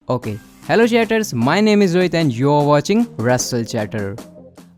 Okay. Hello chatters, my name is Rohit and you are watching Wrestle Chatter.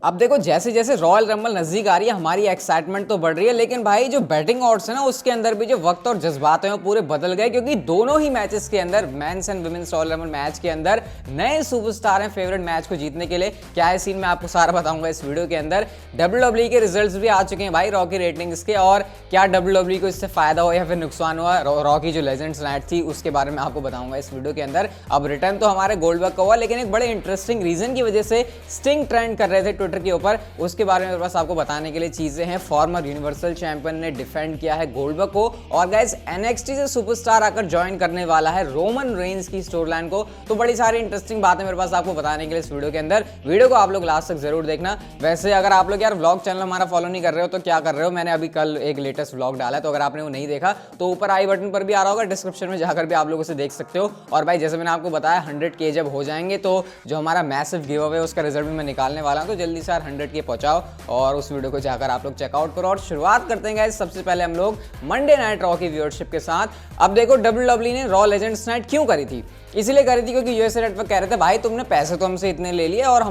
अब देखो जैसे जैसे royal rumble नजदीक आ रही है हमारी एक्साइटमेंट तो बढ़ रही है, लेकिन भाई जो बैटिंग ऑड्स है ना उसके अंदर भी जो वक्त और जज्बात हैं वो पूरे बदल गए, क्योंकि दोनों ही मैचेस के अंदर men's and women's royal rumble match के अंदर नए सुपरस्टार हैं फेवरेट मैच को जीतने के लिए। क्या है सीन मैं आपको सारा बताऊंगा इस वीडियो के अंदर। WWE के रिजल्ट्स भी आ चुके हैं भाई रॉ की रेटिंग्स के, और क्या WWE को इससे फायदा हुआ या फिर नुकसान हुआ, रॉ की जो लेजेंड्स नाइट थी उसके बारे में आपको बताऊंगा इस वीडियो के अंदर। अब रिटर्न तो हमारे गोल्डबर्ग का हुआ, लेकिन एक बड़े इंटरेस्टिंग रीजन की वजह से स्टिंग ट्रेंड कर रहे थे ट्विटर के ऊपर, उसके बारे में मेरे पास आपको बताने के लिए चीजें हैं। फॉर्मर यूनिवर्सल चैंपियन ने डिफेंड किया है गोल्डबर्ग को, और गाइस NXT से सुपरस्टार आकर ज्वाइन करने वाला है रोमन रेंज की स्टोरी लाइन को। तो बड़ी सारी इंटरेस्टिंग बातें मेरे पास आपको बताने के लिए इस वीडियो के अंदर। वीडियो को आप लोग लास्ट तक जरूर देखना। वैसे अगर आप लोग यार व्लॉग चैनल हमारा फॉलो नहीं कर रहे हो तो क्या कर रहे हो, मैंने अभी कल एक लेटेस्ट व्लॉग डाला है, तो अगर आपने वो नहीं देखा तो ऊपर आई बटन पर भी आ रहा होगा, डिस्क्रिप्शन में जाकर भी आप लोग उसे देख सकते हो। और भाई जैसे मैंने आपको बताया 100K जब हो जाएंगे तो जो हमारा मैसिव गिव अवे उसका रिजल्ट भी मैं निकालने वाला हूं, तो जल्दी से यार 100K पहुंचाओ और उस वीडियो को जाकर आप लोग चेकआउट करो। और शुरुआत करते हैं गाइस सबसे पहले हम लोग मंडे नाइट रॉ की व्यूअरशिप के साथ। अब देखो WWE ने रॉ लेजेंड्स नाइट क्यों करी थी, इसीलिए करी थी क्योंकि यूएसए नेटवर्क कह रहे थे भाई तुमने पैसे तो हमसे इतने ले लिए और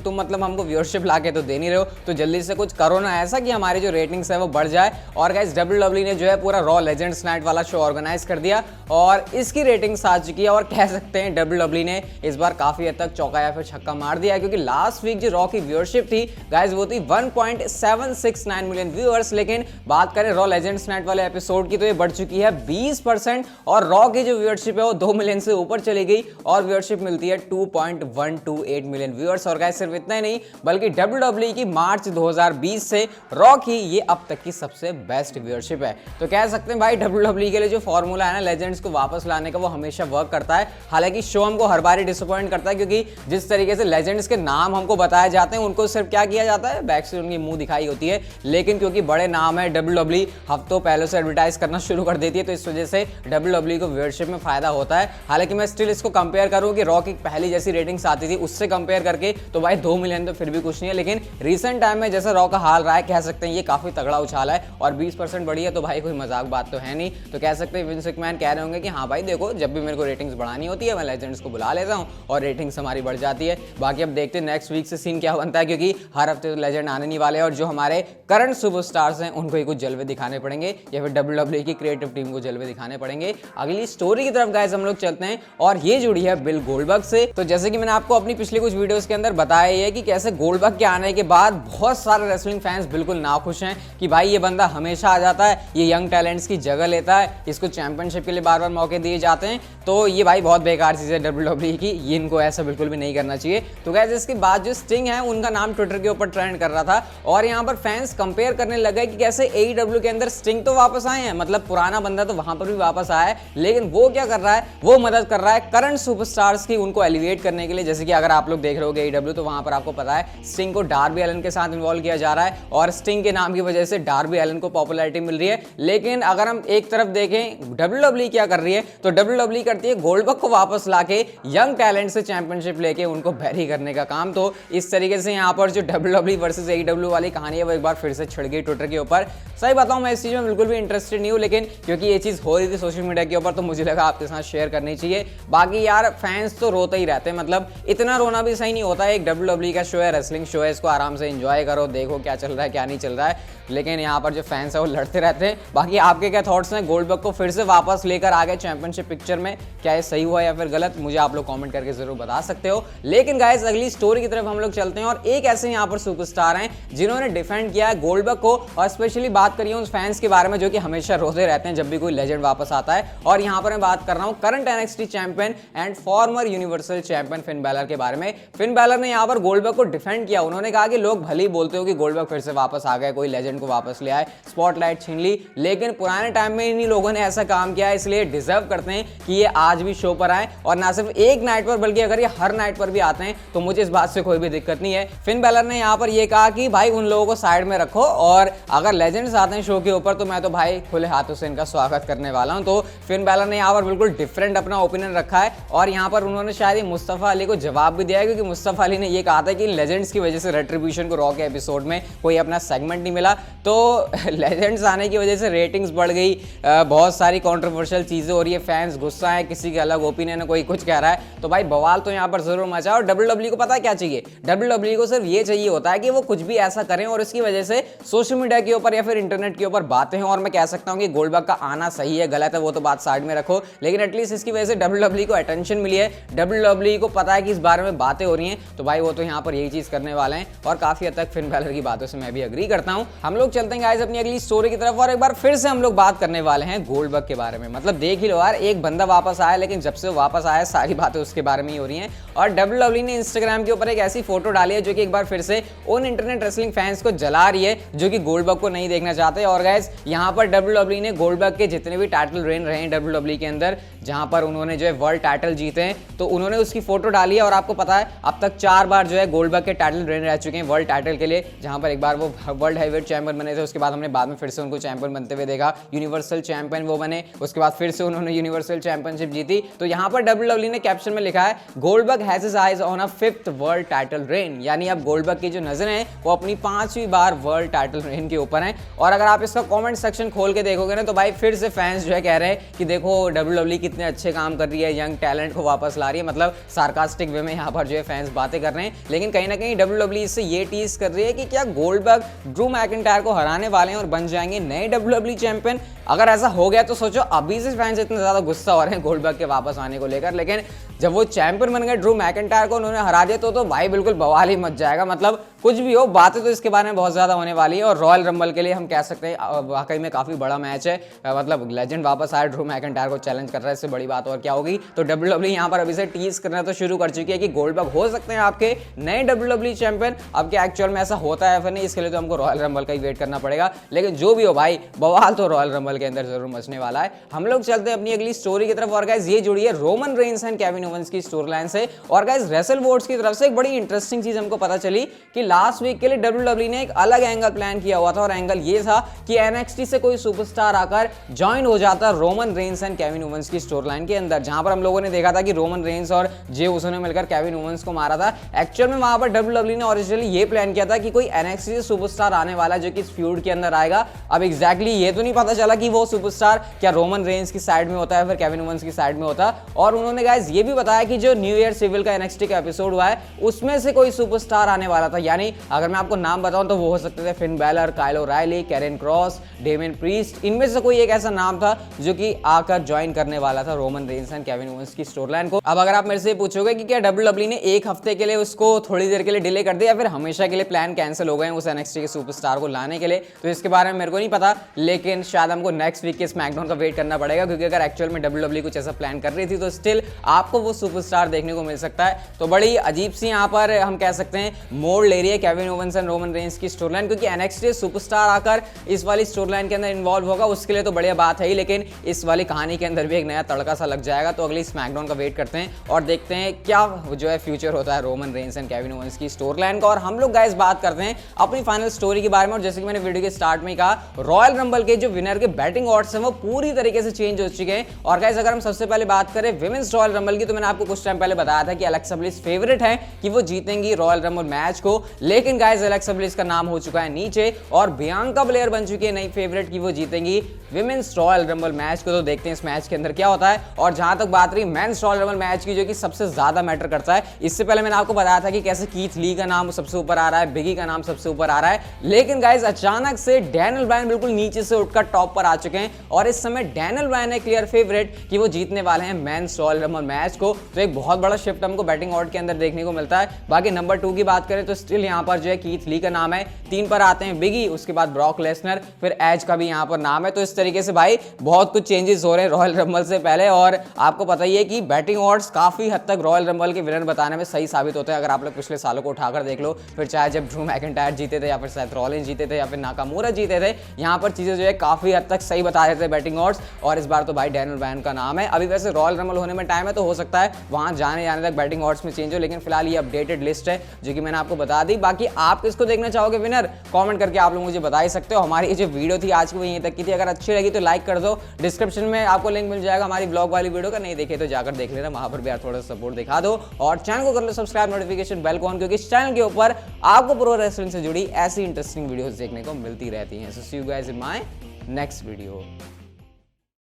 तुम मतलब हमको व्यूअरशिप लाके तो दे नहीं रहे हो, तो जल्दी से कुछ करो ना ऐसा कि हमारी जो रेटिंग्स है वो बढ़ जाए। और गाइस WWE ने जो है पूरा रॉ लेजेंड्स नाइट वाला शो ऑर्गेनाइज कर दिया और इसकी रेटिंग्स आ चुकी है, और कह सकते हैं WWE ने इस बार काफी हद तक चौका या फिर छक्का मार दिया, क्योंकि लास्ट वीक जो रॉ की व्यूअरशिप थी गाइस वो थी 1.769 मिलियन व्यूअर्स, लेकिन बात करें रॉ लेजेंड्स नाइट वाले एपिसोड की तो ये बढ़ चुकी है 20%, और रॉ की जो व्यूअरशिप है वो 2 मिलियन से ऊपर चली गई और व्यूअरशिप मिलती है 2.128 मिलियन व्यूअर्स। और गाइस सिर्फ इतना ही नहीं बल्कि WWE की मार्च 2020 से रॉ की ये अब तक की सबसे बेस्ट व्यूअरशिप है। तो कह सकते हैं भाई WWE के लिए जो फॉर्मूला है ना लेजेंड्स को वापस लाने का वो हमेशा वर्क करता है। हालांकि शो हमको हर बार डिसअपॉइंट करता है, क्योंकि जिस तरीके से लेजेंड्स के नाम हमको बताए जाते हैं उनको सिर्फ क्या किया जाता है बैक से उनकी मुंह दिखाई होती है, लेकिन क्योंकि बड़े नाम है WWE हफ्तों पहले से एडवर्टाइज करना शुरू कर देती है, तो इस वजह से WWE को व्यूअरशिप में फायदा होता है। हालांकि मैं स्टिल इसको कंपेयर करूं कि रॉ की पहली जैसी रेटिंग्स आती थी उससे कंपेयर करके तो भाई 2 मिलियन तो फिर भी कुछ नहीं है, लेकिन रीसेंट टाइम में जैसे रॉ का हाल रहा है कह सकते हैं ये काफी तगड़ा उछाला है, और 20% बढ़ी है तो भाई कोई मजाक बात तो है नहीं। तो कह सकते हैं विंस मैकमैन कह रहे होंगे कि हाँ भाई देखो जब भी मेरे को रेटिंग्स बढ़ानी होती है मैं लेजेंड्स को बुला लेता हूँ और रेटिंग्स हमारी बढ़ जाती है। बाकी अब देखते हैं नेक्स्ट वीक से सीन क्या बनता है, क्योंकि हर हफ्ते तो लेजेंड आने नहीं वाले, और जो हमारे करंट सुपरस्टार्स हैं उनको ही कुछ जलवे दिखाने पड़ेंगे या फिर WWE की क्रिएटिव टीम को जलवे दिखाने पड़ेंगे। अगली स्टोरी की तरफ गाइस हम लोग चलते हैं, और ये जुड़ी है बिल गोल्डबर्ग से। तो जैसे कि मैंने आपको अपनी पिछली कुछ वीडियोस के अंदर बताया है कि कैसे गोल्डबर्ग के आने के बाद बहुत सारे रेसलिंग फैंस बिल्कुल नाखुश हैं कि भाई ये बंदा हमेशा आ जाता है, ये यंग टैलेंट्स की जगह लेता है, इसको चैंपियनशिप के लिए बार बार मौके दिए जाते हैं, तो ये भाई बहुत बेकार चीज है WWE की, ये इनको ऐसा बिल्कुल भी नहीं करना चाहिए। तो गाइस इसके बाद जो स्टिंग है उनका नाम ट्विटर के ऊपर ट्रेंड कर रहा था, और यहाँ पर फैंस कंपेयर करने लगे कि कैसे AEW के अंदर स्टिंग तो वापस आए हैं, मतलब पुराना बंदा तो वहां पर भी वापस आया है, लेकिन वो क्या कर रहा है, वो मदद कर रहा है करंट सुपरस्टार्स की उनको एलिवेट करने के लिए। जैसे कि अगर आप लोग देख रहे हो AEW तो वहां पर आपको पता है स्टिंग को डार्बी एलन के साथ इन्वॉल्व किया जा रहा है, और स्टिंग के नाम की वजह से डार्बी एलन को पॉपुलैरिटी मिल रही है। लेकिन अगर हम एक तरफ देखें WWE क्या कर रही है, तो WWE करती है गोल्डबर्ग को वापस लाके यंग टैलेंट से चैंपियनशिप लेके उनको बैरी करने का काम। तो इस तरीके से यहाँ पर जो WWE वर्सेस AEW वाली कहानी है वो एक बार फिर से छिड़ गई ट्विटर के ऊपर। सही बताऊं मैं इस चीज में बिल्कुल भी इंटरेस्टेड नहीं हूं, लेकिन क्योंकि ये चीज हो रही थी सोशल मीडिया के ऊपर तो मुझे लगा आपके साथ शेयर करनी चाहिए। बाकी यार फैंस तो रोते ही रहते हैं, मतलब इतना रोना भी सही नहीं होता है, एक WWE का शो है, रेसलिंग शो है, इसको आराम से एंजॉय करो, देखो क्या चल रहा है क्या नहीं चल रहा है, लेकिन यहाँ पर जो फैंस है वो लड़ते रहते हैं। बाकी आपके क्या थॉट्स हैं गोल्डबर्ग को फिर से वापस लेकर आ गए चैंपियनशिप पिक्चर में, क्या ये सही हुआ या फिर गलत, मुझे आप लोग कमेंट करके जरूर बता सकते हो। लेकिन गाइस अगली स्टोरी की तरफ हम लोग चलते हैं, और एक ऐसे यहाँ पर सुपरस्टार हैं जिन्होंने डिफेंड किया है गोल्डबर्ग को, और स्पेशली बात करिए उन फैंस के बारे में जो कि हमेशा रोते रहते हैं जब भी कोई लेजेंड वापस आता है। और यहाँ पर मैं बात कर रहा हूँ current NXT champion and farmer universal champion Finn Balor के बारे में। फिन बैलर ने यहाँ पर गोल्डबर्ग को डिफेंड किया, उन्होंने कहा कि लोग भले ही बोलते हो कि गोल्डबर्ग फिर से वापस आ गए, कोई लेजेंड को वापस ले आए, स्पॉटलाइट छीन ली, लेकिन पुराने टाइम में इन्हीं लोगों ने ऐसा काम किया है, इसलिए डिजर्व करते हैं कि ये आज भी शो पर आए, और ना सिर्फ एक नाइट पर बल्कि अगर ये हर नाइट पर भी आते हैं तो मुझे इस बात से कोई भी दिक्कत नहीं है। फिन बैलर ने यहाँ पर ये कहा कि भाई उन लोगों को साइड में रखो और अगर लेजेंड्स आते हैं शो के ऊपर तो मैं तो भाई खुले हाथों से इनका स्वागत करने वाला हूँ। तो फिन बैलर ने यहाँ पर बिल्कुल डिफरेंट अपना ओपिनियन रखा है और यहाँ पर उन्होंने शायद मुस्तफा अली को जवाब भी दिया है, क्योंकि मुस्तफा अली ने ये कहा था कि लेजेंड्स की वजह से रेट्रीब्यूशन को रॉ के एपिसोड में कोई अपना सेगमेंट नहीं मिला, तो लेजेंड्स आने की वजह से रेटिंग्स बढ़ गई, बहुत सारी कंट्रोवर्शियल चीजें हो रही है, फैंस गुस्सा है, किसी के अलग ओपिनियन है, कोई कुछ कह रहा है, तो भाई बवाल तो यहाँ पर जरूर मचा। और डब्ल्यूडब्ल्यू को पता है क्या चाहिए, डब्ल्यूडब्ल्यू को सिर्फ ये चाहिए होता है कि वो कुछ भी ऐसा करें और इसकी वजह से सोशल मीडिया के ऊपर या फिर इंटरनेट के ऊपर बातें हैं। और मैं कह सकता हूँ कि गोल्डबर्ग का आना सही है गलत है वो तो बात साइड में रखो, लेकिन एटलीस्ट इसकी वजह से डब्ल्यूडब्ल्यू को अटेंशन मिली है, डब्ल्यूडब्ल्यू को पता है कि इस बारे में बातें हो रही हैं, तो भाई वो तो यहाँ पर यही चीज करने वाले हैं। और काफी हद तक फिन बैलर की बातों से मैं भी एग्री करता हूँ। हम लोग चलते हैं गाइस अपनी अगली स्टोरी की तरफ और एक बार फिर से हम लोग बात करने वाले हैं गोल्डबर्ग के बारे में। मतलब देख ही लो यार, एक बंदा वापस आया, लेकिन जब से वो वापस आया सारी बातें उसके बारे में ही हो रही हैं। और डब्ल्यूडब्ल्यू ने इंस्टाग्राम के ऊपर एक ऐसी फोटो डाली है जो कि एक बार फिर से उन इंटरनेट रेसलिंग फैंस को जला रही है जो कि गोल्डबर्ग को नहीं देखना चाहते। और गाइस यहाँ पर डब्ल्यूडब्ल्यू ने गोल्डबर्ग के जितने भी टाइटल रेन रहे हैं डब्ल्यूडब्ल्यू के अंदर, जहां पर उन्होंने जो है वर्ल्ड टाइटल जीते हैं, तो उन्होंने उसकी फोटो डाली है। और आपको पता है अब तक 4 बार जो है गोल्डबर्ग के टाइटल रेन रह चुके हैं वर्ल्ड टाइटल के लिए, जहां पर एक बार वो वर्ल्ड हैवीवेट चैंपियन बने थे, उसके बाद हमने बाद में फिर से उनको चैंपियन बनते हुए देखा, यूनिवर्सल चैंपियन वो बने, उसके बाद फिर से उन्होंने यूनिवर्सल चैंपियनशिप जीती। तो यहाँ पर डब्ल्यूडब्ल्यू ने कैप्शन में लिखा है Goldberg has his eyes on a 5th world title reign, यानी अब गोल्डबर्ग की जो नजर है वो अपनी 5वीं बार वर्ल्ड टाइटल रेन के ऊपर है। और अगर आप इसका कमेंट सेक्शन खोल के देखोगे ना तो भाई फिर से फैंस जो है कह रहे हैं कि देखो डब्ल्यूडब्ल्यू कितने अच्छे काम कर रही है, यंग टैलेंट को वापस ला रही है, मतलब सार्कास्टिक वे में यहाँ पर जो है फैंस बातें कर रहे हैं। लेकिन कहीं ना कहीं डब्ल्यूडब्ल्यू इससे ये टीज कर रही है कि क्या गोल्डबर्ग ड्रू मैकिंटायर को हराने वाले हैं और बन जाएंगे नए डब्ल्यूडब्ल्यू चैंपियन। अगर ऐसा हो गया तो सोचो अभी से फैंस इतने ज्यादा गुस्सा हो रहे हैं गोल्डबर्ग के वापस आने को लेकर, लेकिन जब वो चैंपियन बन गए ड्रू मैकिंटायर को उन्होंने हरा दिया तो भाई बिल्कुल बवाल ही मच जाएगा। मतलब कुछ भी हो, बातें तो इसके बारे में बहुत ज्यादा होने वाली है। और रॉयल रंबल के लिए हम कह सकते हैं वाकई में काफी बड़ा मैच है, मतलब लेजेंड वापस आया, ड्रू मैकिंटायर को चैलेंज कर रहा है, इससे बड़ी बात और क्या होगी। तो डब्ल्यूडब्ल्यू यहाँ पर अभी से टीज करना तो शुरू कर चुकी है कि गोल्डबर्ग हो सकते हैं आपके नए डब्ल्यूडब्ल्यू चैंपियन। अब क्या एक्चुअल में ऐसा होता है फिर नहीं, इसके लिए तो हमको रॉयल रंबल का ही वेट करना पड़ेगा। लेकिन जो भी हो भाई बवाल तो रॉयल रंबल के अंदर जरूर मचने वाला है। हम लोग चलते हैं अपनी अगली स्टोरी की तरफ और गाइस ये जुड़ी है Roman Reigns and Kevin Owens की स्टोरी लाइन से। और गाइस रेसल वॉर्स की तरफ से एक बड़ी इंटरेस्टिंग चीज हमको पता चली कि लास्ट वीक के लिए डब्ल्यूडब्ल्यू ने एक अलग एंगल प्लान किया हुआ था और एंगल ये था कि एनएक्सटी से कोई सुपरस्टार आकर ज्वाइन हो जाता Roman Reigns and Kevin Owens की स्टोरी लाइन के अंदर, जहां पर हम लोगों ने देखा था कि रोमन रेंस और जे उसो ने मिलकर केविन ओवेंस को मारा था। एक्चुअल में वहां पर डब्ल्यूडब्ल्यू ने ओरिजिनली ये प्लान किया था कि कोई एनएक्सटी से सुपरस्टार आने वाला जो कि इस फ्यूड के अंदर आएगा। अब एग्जैक्टली ये तो नहीं पता चला कि वो सुपरस्टार क्या रोमन रेंस की साइड में होता है फिर केविन ओवेंस की साइड में होता। और उन्होंने गाइस ये भी बताया कि जो न्यू ईयर सिविल का एनएक्सटी का एपिसोड हुआ है उसमें से कोई सुपरस्टार आने वाला था, यानी अगर मैं आपको नाम बताऊं तो वो हो सकते थे Finn Balor, Kyle O'Reilly, Karrion Kross, Damian Priest, इनमें से कोई एक ऐसा नाम था जो कि आकर ज्वाइन करने वाला था Roman Reigns and Kevin Owens की स्टोरी लाइन को। अब अगर आप मेरे से पूछोगे कि क्या डब्ल्यूडब्ल्यू ने एक हफ्ते के लिए उसको थोड़ी देर के लिए डिले कर दिया या फिर हमेशा के लिए प्लान कैंसिल हो गए उस एनएक्सटी के सुपरस्टार को लाने के लिए, तो इसके बारे में मेरे को नहीं पता, लेकिन शायद हमको नेक्स्ट वीक के स्मैकडाउन का वेट करना पड़ेगा, क्योंकि अगर एक्चुअल में डब्ल्यूडब्ल्यू कुछ ऐसा प्लान कर रही थी तो स्टिल आपको वो सुपरस्टार देखने को मिल सकता है। तो बड़ी अजीब सी यहाँ पर हम कह सकते हैं मोड़ ले रही है Kevin Owens and Roman Reigns की स्टोरी लाइन, क्योंकि एनएक्सटी सुपरस्टार आकर इस वाली स्टोरी लाइन के अंदर इन्वॉल्व होगा उसके लिए तो बढ़िया बात है ही, लेकिन इस वाली कहानी के अंदर भी एक नया तड़का सा लग जाएगा। तो अगली स्मैकडाउन का वेट करते हैं और देखते हैं क्या जो है फ्यूचर होता है Roman Reigns and Kevin Owens की स्टोरी लाइन का। और हम लोग गाइस बात करते हैं अपनी फाइनल स्टोरी के बारे में। और जैसे कि मैंने वीडियो के स्टार्ट में कहा, रॉयल रंबल के जो विनर के बैटिंग ऑड्स हैं वो पूरी तरीके से चेंज हो चुके हैं। और गाइस अगर हम सबसे पहले बात करें विमेंस रॉयल रंबल की, तो मैंने आपको कुछ टाइम पहले बताया था कि एलेक्सा ब्लिस फेवरेट है कि वो जीतेंगी रॉयल रंबल मैच को, लेकिन गाइस एलेक्सा ब्लिस का नाम हो चुका है नीचे और बियांका ब्लेयर बन चुकी है नई फेवरेट की वो जीतेंगी विमेंस रॉयल रंबल मैच को। तो देखते हैं इस मैच के अंदर क्या होता है। और जहां तक बात रही मेंस रॉयल रंबल मैच की, जो कि सबसे ज्यादा मैटर करता है, इससे पहले मैंने आपको बताया था कि कैसे कीथ ली का नाम सबसे ऊपर आ रहा है, बिगी का नाम सबसे ऊपर आ रहा है, लेकिन गाइस अचानक से डैनियल ब्रायन बिल्कुल नीचे से उठकर टॉप पर आ चुके हैं और इस समय डैनियल ब्रायन है क्लियर फेवरेट कि वो जीतने वाले हैं मेंस रॉयल रंबल मैच को। तो एक बहुत बड़ा शिफ्ट हमको बैटिंग ऑर्डर के अंदर देखने को मिलता है। बाकी नंबर 2 की बात करें तो स्टिल यहाँ पर जो है कीथ ली का नाम है, 3 पर आते हैं बिगी, उसके बाद ब्रॉक लेसनर, फिर एज का भी यहाँ पर नाम है। तो इस तरीके से भाई बहुत कुछ चेंजेस हो रहे हैं रॉयल रंबल से पहले। और आपको पता ही है कि बैटिंग ऑर्ड्स काफी हद तक रॉयल रंबल के विनर बताने में सही साबित होते हैं। अगर आप लोग पिछले सालों को उठाकर देख लो, फिर चाहे जब ड्रू मैकिंटायर जीते थे या फिर सेथ रॉलिंस जीते थे या फिर नाकामुरा जीते थे, यहाँ पर चीजें जो है काफी हद तक सही बता देते बैटिंग ऑड्स, और इस बार तो भाई डैनियल ब्रायन का नाम है। अभी वैसे रॉयल रंबल होने में टाइम है, तो हो सकता है वहां जाने तक बैटिंग ऑड्स में चेंज हो, लेकिन फिलहाल ये अपडेटेड लिस्ट है जो कि मैंने आपको बता दी। बाकी आप किसको देखना चाहोगे विनर, कमेंट करके आप लोग मुझे बता ही सकते हो। हमारी ये जो वीडियो थी आज की वो यहीं तक की थी। अगर अच्छी लगी तो लाइक कर दो, डिस्क्रिप्शन में आपको लिंक मिल जाएगा हमारी ब्लॉग वाली वीडियो का, नहीं देखे तो जाकर देख लेना, वहां पर भी यार थोड़ा सा सपोर्ट दिखा दो। और चैनल को कर लो सब्सक्राइब, नोटिफिकेशन बेल को ऑन, क्योंकि इस चैनल के ऊपर आपको प्रो रेसलिंग से जुड़ी ऐसी इंटरेस्टिंग वीडियोस देखने को मिलती रहती हैं। So see you guys in my next video.